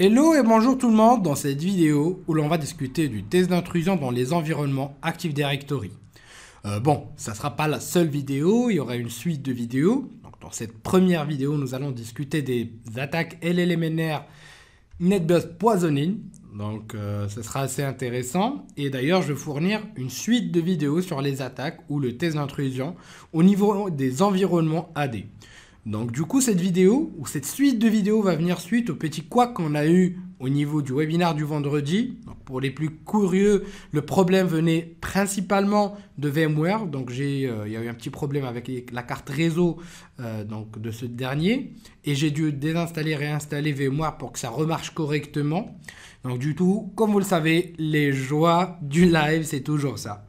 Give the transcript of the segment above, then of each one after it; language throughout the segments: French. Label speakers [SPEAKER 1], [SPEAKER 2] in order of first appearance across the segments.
[SPEAKER 1] Hello et bonjour tout le monde dans cette vidéo où l'on va discuter du test d'intrusion dans les environnements Active Directory. Ça ne sera pas la seule vidéo, il y aura une suite de vidéos. Donc, dans cette première vidéo, nous allons discuter des attaques LLMNR NetBurst Poisoning. Donc ce sera assez intéressant. Et d'ailleurs, je vais fournir une suite de vidéos sur les attaques ou le test d'intrusion au niveau des environnements AD. Donc du coup, cette vidéo ou cette suite de vidéos va venir suite au petit couac qu'on a eu au niveau du webinaire du vendredi. Donc, pour les plus curieux, le problème venait principalement de VMware. Donc il y a eu un petit problème avec la carte réseau de ce dernier. Et j'ai dû désinstaller et réinstaller VMware pour que ça remarche correctement. Donc du coup, comme vous le savez, les joies du live, c'est toujours ça.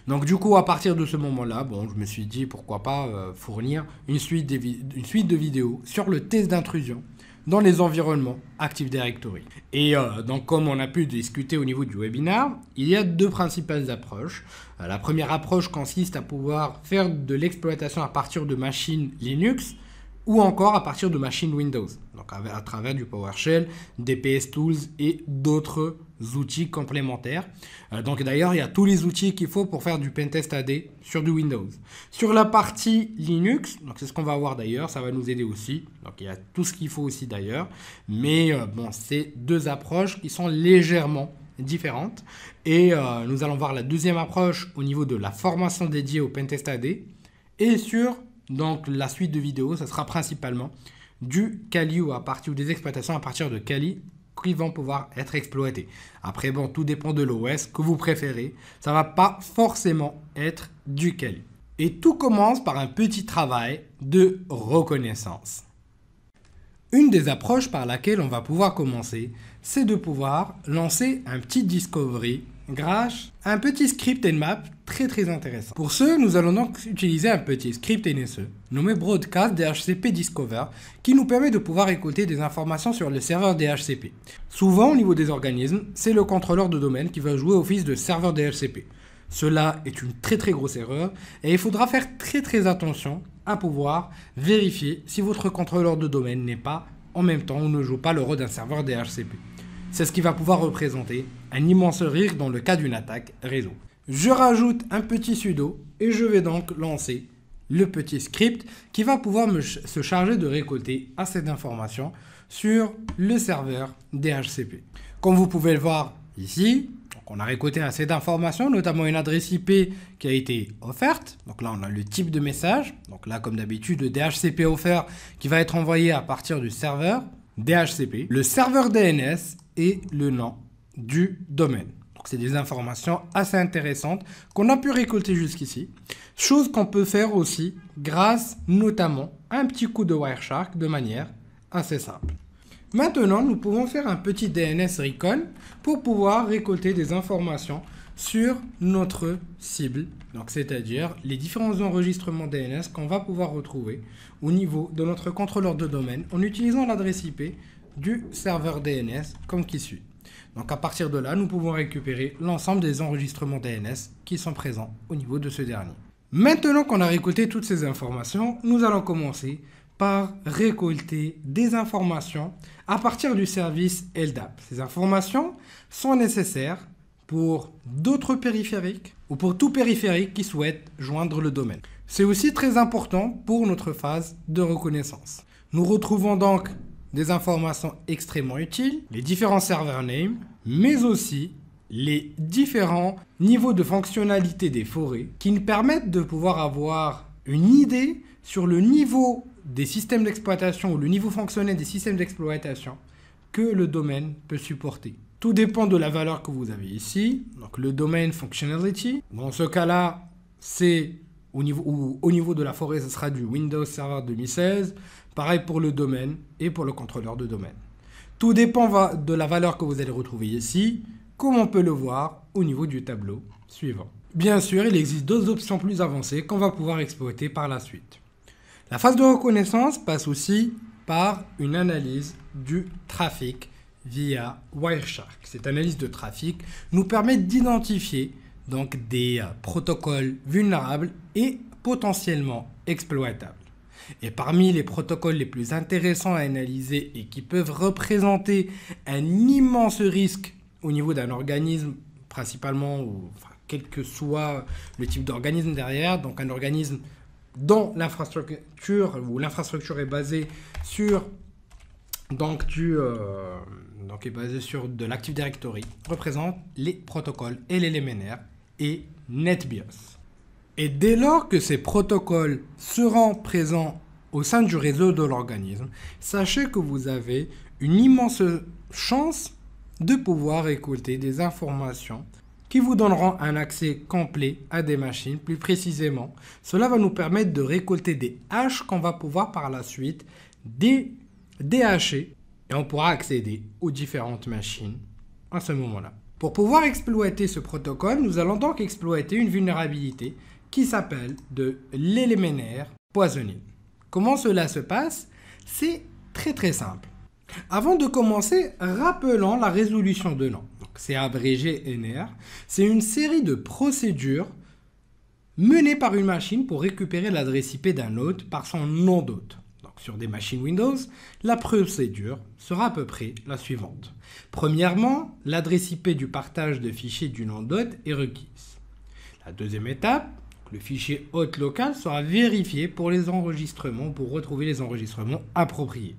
[SPEAKER 1] Donc du coup, à partir de ce moment-là, je me suis dit pourquoi pas fournir une suite de vidéos sur le test d'intrusion dans les environnements Active Directory. Et donc comme on a pu discuter au niveau du webinaire, il y a deux principales approches. La première approche consiste à pouvoir faire de l'exploitation à partir de machines Linux ou encore à partir de machines Windows, donc à travers du PowerShell, des PS Tools et d'autres outils complémentaires. Donc d'ailleurs, il y a tous les outils qu'il faut pour faire du pentest AD sur du Windows. Sur la partie Linux, donc c'est ce qu'on va voir d'ailleurs, ça va nous aider aussi. Donc il y a tout ce qu'il faut aussi d'ailleurs, mais c'est deux approches qui sont légèrement différentes. Et nous allons voir la deuxième approche au niveau de la formation dédiée au pentest AD et sur donc la suite de vidéos, ça sera principalement du Kali ou des exploitations à partir de Kali qui vont pouvoir être exploitées. Après, tout dépend de l'OS que vous préférez. Ça ne va pas forcément être du Kali. Et tout commence par un petit travail de reconnaissance. Une des approches par laquelle on va pouvoir commencer, c'est de pouvoir lancer un petit discovery grâce à un petit script Nmap très intéressant. Pour ce, nous allons donc utiliser un petit script NSE nommé Broadcast DHCP Discover qui nous permet de pouvoir récolter des informations sur le serveur DHCP. Souvent, au niveau des organismes, c'est le contrôleur de domaine qui va jouer office de serveur DHCP. Cela est une très grosse erreur et il faudra faire très attention à pouvoir vérifier si votre contrôleur de domaine n'est pas en même temps ou ne joue pas le rôle d'un serveur DHCP. C'est ce qui va pouvoir représenter un immense risque dans le cas d'une attaque réseau. Je rajoute un petit sudo et je vais donc lancer le petit script qui va pouvoir se charger de récolter assez d'informations sur le serveur DHCP. Comme vous pouvez le voir ici, on a récolté assez d'informations, notamment une adresse IP qui a été offerte. Donc là, on a le type de message. Donc là, comme d'habitude, le DHCP offert qui va être envoyé à partir du serveur DHCP, le serveur DNS et le nom du domaine. Donc c'est des informations assez intéressantes qu'on a pu récolter jusqu'ici. Chose qu'on peut faire aussi grâce notamment à un petit coup de Wireshark de manière assez simple. Maintenant, nous pouvons faire un petit DNS recon pour pouvoir récolter des informations sur notre cible. Donc c'est-à-dire les différents enregistrements DNS qu'on va pouvoir retrouver au niveau de notre contrôleur de domaine en utilisant l'adresse IP du serveur DNS comme qui suit. Donc à partir de là, nous pouvons récupérer l'ensemble des enregistrements DNS qui sont présents au niveau de ce dernier. Maintenant qu'on a récolté toutes ces informations, nous allons commencer par récolter des informations à partir du service LDAP. Ces informations sont nécessaires pour d'autres périphériques ou pour tout périphérique qui souhaite joindre le domaine. C'est aussi très important pour notre phase de reconnaissance. Nous retrouvons donc des informations extrêmement utiles, les différents server names, mais aussi les différents niveaux de fonctionnalité des forêts qui nous permettent de pouvoir avoir une idée sur le niveau des systèmes d'exploitation ou le niveau fonctionnel des systèmes d'exploitation que le domaine peut supporter. Tout dépend de la valeur que vous avez ici, donc le domaine functionality. Dans ce cas-là, c'est au niveau de la forêt, ce sera du Windows Server 2016. Pareil pour le domaine et pour le contrôleur de domaine. Tout dépend de la valeur que vous allez retrouver ici, comme on peut le voir au niveau du tableau suivant. Bien sûr, il existe d'autres options plus avancées qu'on va pouvoir exploiter par la suite. La phase de reconnaissance passe aussi par une analyse du trafic via Wireshark. Cette analyse de trafic nous permet d'identifier donc des protocoles vulnérables et potentiellement exploitables. Et parmi les protocoles les plus intéressants à analyser et qui peuvent représenter un immense risque au niveau d'un organisme, principalement, ou enfin, quel que soit le type d'organisme derrière, donc un organisme dont l'infrastructure ou l'infrastructure est basée sur est basée sur de l'Active Directory, représente les protocoles LLMNR et NetBIOS. Et dès lors que ces protocoles seront présents au sein du réseau de l'organisme, sachez que vous avez une immense chance de pouvoir récolter des informations qui vous donneront un accès complet à des machines. Plus précisément, cela va nous permettre de récolter des hashes qu'on va pouvoir par la suite déhacher et on pourra accéder aux différentes machines à ce moment-là. Pour pouvoir exploiter ce protocole, nous allons donc exploiter une vulnérabilité qui s'appelle de l'LMNR poisonine. Comment cela se passe? C'est très simple. Avant de commencer, rappelons la résolution de nom. C'est abrégé NR. C'est une série de procédures menées par une machine pour récupérer l'adresse IP d'un hôte par son nom d'hôte. Donc sur des machines Windows, la procédure sera à peu près la suivante. Premièrement, l'adresse IP du partage de fichiers du nom d'hôte est requise. La deuxième étape, le fichier hôte local sera vérifié pour les enregistrements, pour retrouver les enregistrements appropriés.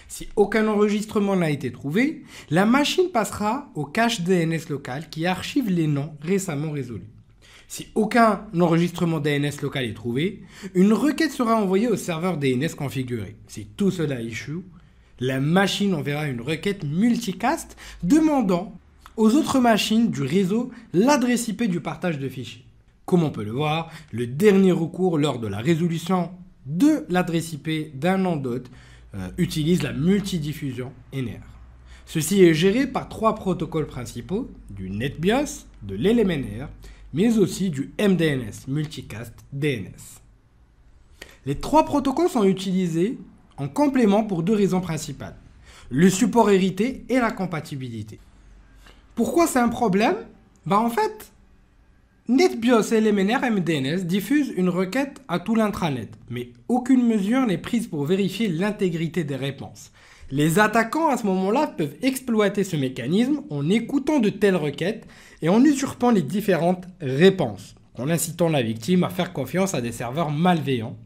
[SPEAKER 1] Si aucun enregistrement n'a été trouvé, la machine passera au cache DNS local qui archive les noms récemment résolus. Si aucun enregistrement DNS local est trouvé, une requête sera envoyée au serveur DNS configuré. Si tout cela échoue, la machine enverra une requête multicast demandant aux autres machines du réseau l'adresse IP du partage de fichiers. Comme on peut le voir, le dernier recours lors de la résolution de l'adresse IP d'un nom d'hôte utilise la multidiffusion NR. Ceci est géré par trois protocoles principaux, du NetBIOS, de l'LMNR, mais aussi du MDNS, Multicast DNS. Les trois protocoles sont utilisés en complément pour deux raisons principales, le support hérité et la compatibilité. Pourquoi c'est un problème? En fait, NetBIOS, LMNR et MDNS diffusent une requête à tout l'intranet, mais aucune mesure n'est prise pour vérifier l'intégrité des réponses. Les attaquants à ce moment-là peuvent exploiter ce mécanisme en écoutant de telles requêtes et en usurpant les différentes réponses, en incitant la victime à faire confiance à des serveurs malveillants.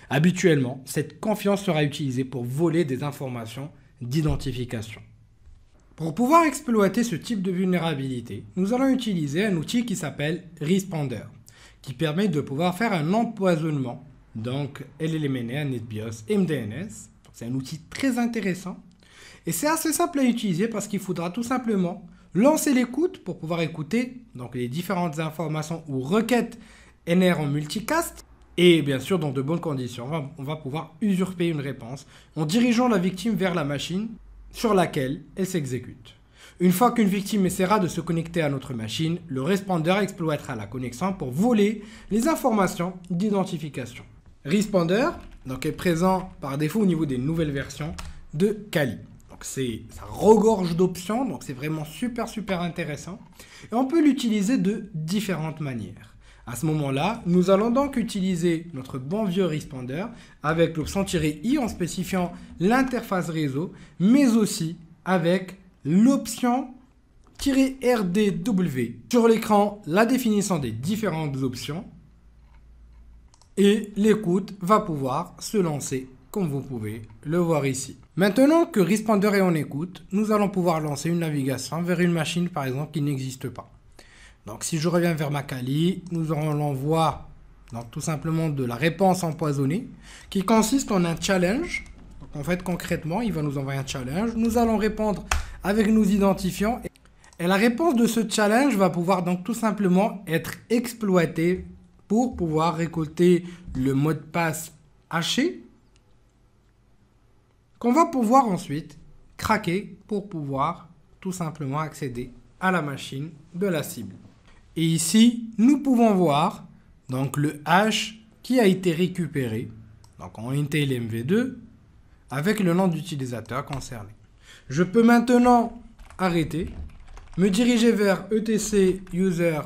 [SPEAKER 1] Habituellement, cette confiance sera utilisée pour voler des informations d'identification. Pour pouvoir exploiter ce type de vulnérabilité, nous allons utiliser un outil qui s'appelle Responder, qui permet de pouvoir faire un empoisonnement, donc LLMNR, NetBIOS, MDNS. C'est un outil très intéressant et c'est assez simple à utiliser parce qu'il faudra tout simplement lancer l'écoute pour pouvoir écouter donc les différentes informations ou requêtes NR en multicast et bien sûr dans de bonnes conditions. On va pouvoir usurper une réponse en dirigeant la victime vers la machine sur laquelle elle s'exécute. Une fois qu'une victime essaiera de se connecter à notre machine, le responder exploitera la connexion pour voler les informations d'identification. Responder est présent par défaut au niveau des nouvelles versions de Kali. Donc ça regorge d'options, donc c'est vraiment super intéressant. Et on peut l'utiliser de différentes manières. À ce moment-là, nous allons donc utiliser notre bon vieux Responder avec l'option "-i" en spécifiant l'interface réseau, mais aussi avec l'option "-rdw". Sur l'écran, la définition des différentes options et l'écoute va pouvoir se lancer comme vous pouvez le voir ici. Maintenant que Responder est en écoute, nous allons pouvoir lancer une navigation vers une machine par exemple qui n'existe pas. Donc si je reviens vers ma Kali, nous aurons l'envoi tout simplement de la réponse empoisonnée qui consiste en un challenge. Donc, en fait concrètement, il va nous envoyer un challenge. Nous allons répondre avec nos identifiants et la réponse de ce challenge va pouvoir donc tout simplement être exploitée pour pouvoir récolter le mot de passe haché qu'on va pouvoir ensuite craquer pour pouvoir tout simplement accéder à la machine de la cible. Et ici, nous pouvons voir donc le hash qui a été récupéré donc en Intel MV2 avec le nom d'utilisateur concerné. Je peux maintenant arrêter, me diriger vers etc user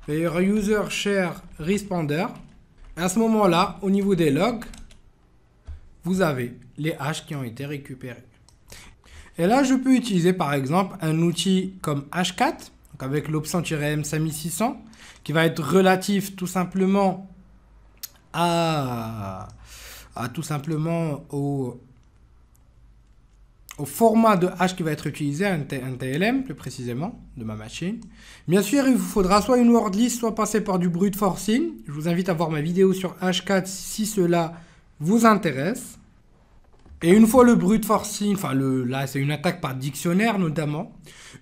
[SPEAKER 1] vers user share responder. Et à ce moment-là, au niveau des logs, vous avez les hashes qui ont été récupérés. Et là, je peux utiliser par exemple un outil comme Hashcat, donc avec l'option -M5600, qui va être relatif tout simplement au format de hash qui va être utilisé, un TLM plus précisément, de ma machine. Bien sûr, il vous faudra soit une word list, soit passer par du brute forcing. Je vous invite à voir ma vidéo sur Hashcat si cela vous intéresse. Et une fois le brute forcing, là c'est une attaque par dictionnaire notamment,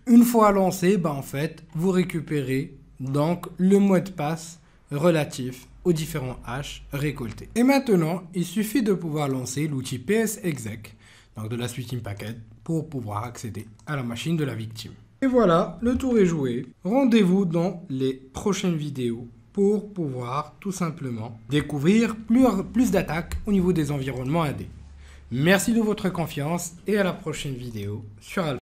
[SPEAKER 1] une fois lancé, en fait, vous récupérez donc le mot de passe relatif aux différents hashes récoltés. Et maintenant, il suffit de pouvoir lancer l'outil psexec, donc de la suite InPacket, pour pouvoir accéder à la machine de la victime. Et voilà, le tour est joué. Rendez-vous dans les prochaines vidéos pour pouvoir tout simplement découvrir plus d'attaques au niveau des environnements AD. Merci de votre confiance et à la prochaine vidéo sur Alpha.